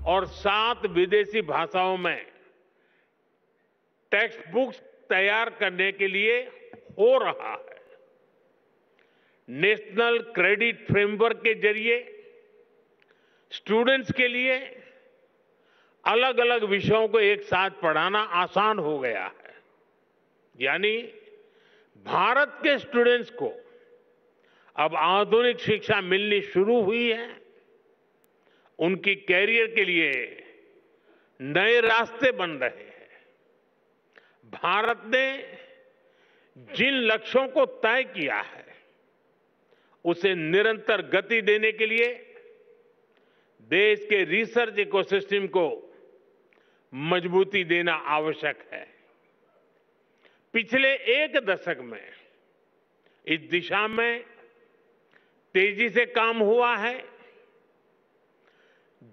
और 7 विदेशी भाषाओं में टेक्स्ट बुक्स तैयार करने के लिए हो रहा है। नेशनल क्रेडिट फ्रेमवर्क के जरिए स्टूडेंट्स के लिए अलग अलग विषयों को एक साथ पढ़ाना आसान हो गया है। यानी भारत के स्टूडेंट्स को अब आधुनिक शिक्षा मिलनी शुरू हुई है। उनकी कैरियर के लिए नए रास्ते बन रहे हैं। भारत ने जिन लक्ष्यों को तय किया है उसे निरंतर गति देने के लिए देश के रिसर्च इकोसिस्टम को मजबूती देना आवश्यक है। पिछले 1 दशक में इस दिशा में तेजी से काम हुआ है।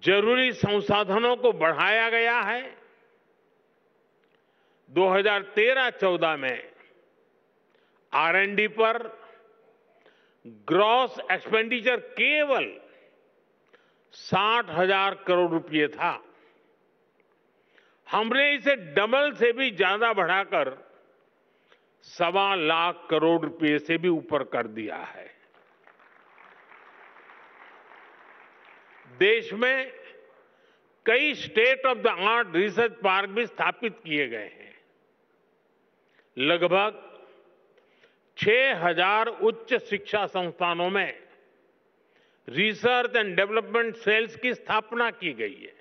जरूरी संसाधनों को बढ़ाया गया है। 2013-14 में R&D पर ग्रॉस एक्सपेंडिचर केवल 60,000 करोड़ रुपए था। हमने इसे डबल से भी ज्यादा बढ़ाकर 1.25 लाख करोड़ रुपए से भी ऊपर कर दिया है। देश में कई state of the art research park भी स्थापित किए गए हैं। लगभग 6,000 उच्च शिक्षा संस्थानों में रिसर्च एंड डेवलपमेंट सेल्स की स्थापना की गई है।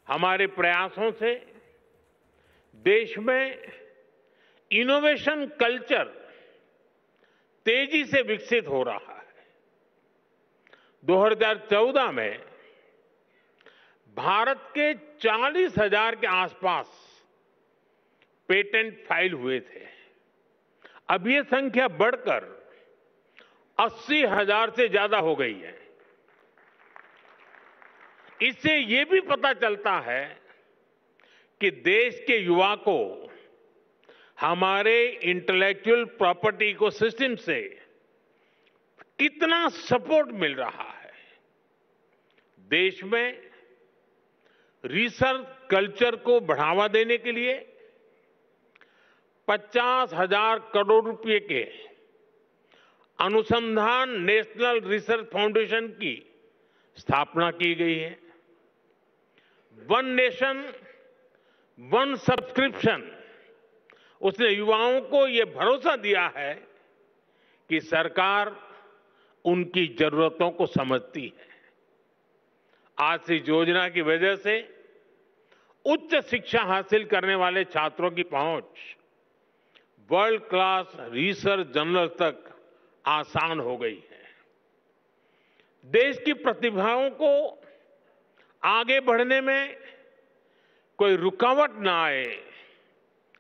हमारे प्रयासों से देश में इनोवेशन कल्चर तेजी से विकसित हो रहा है। 2014 में भारत के 40,000 के आसपास पेटेंट फाइल हुए थे। अब ये संख्या बढ़कर 80,000 से ज्यादा हो गई है। इससे ये भी पता चलता है कि देश के युवा को हमारे इंटेलेक्चुअल प्रॉपर्टी इकोसिस्टम से कितना सपोर्ट मिल रहा है। देश में रिसर्च कल्चर को बढ़ावा देने के लिए 50,000 करोड़ रुपए के अनुसंधान नेशनल रिसर्च फाउंडेशन की स्थापना की गई है। वन नेशन वन सब्सक्रिप्शन उसने युवाओं को यह भरोसा दिया है कि सरकार उनकी जरूरतों को समझती है। आज से इस योजना की वजह से उच्च शिक्षा हासिल करने वाले छात्रों की पहुंच वर्ल्ड क्लास रिसर्च जर्नल तक आसान हो गई है। देश की प्रतिभाओं को आगे बढ़ने में कोई रुकावट ना आए,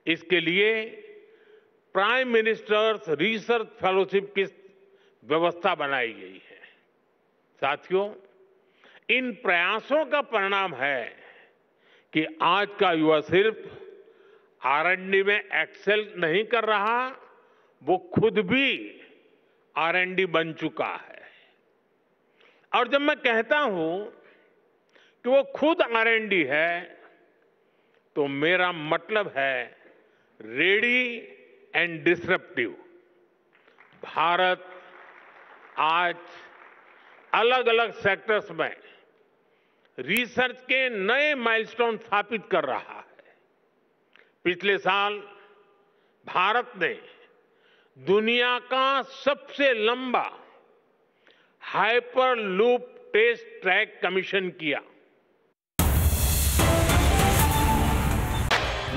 इसके लिए प्राइम मिनिस्टर्स रिसर्च फेलोशिप की व्यवस्था बनाई गई है। साथियों, इन प्रयासों का परिणाम है कि आज का युवा सिर्फ R&D में एक्सेल नहीं कर रहा, वो खुद भी R&D बन चुका है। और जब मैं कहता हूं कि वो खुद R&D है, तो मेरा मतलब है रेडी एंड डिसरप्टिव। भारत आज अलग अलग सेक्टर्स में रिसर्च के नए माइलस्टोन स्थापित कर रहा है। पिछले साल भारत ने दुनिया का सबसे लंबा हाइपरलूप टेस्ट ट्रैक कमीशन किया।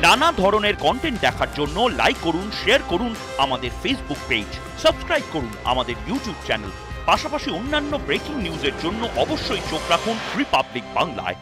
নানা ধরনের কন্টেন্ট দেখার জন্য লাইক করুন, শেয়ার করুন আমাদের ফেসবুক পেজ, সাবস্ক্রাইব করুন আমাদের ইউটিউব চ্যানেল। পাশাপাশি অন্যান্য ব্রেকিং নিউজের জন্য অবশ্যই চোখ রাখুন রিপাবলিক বাংলায়।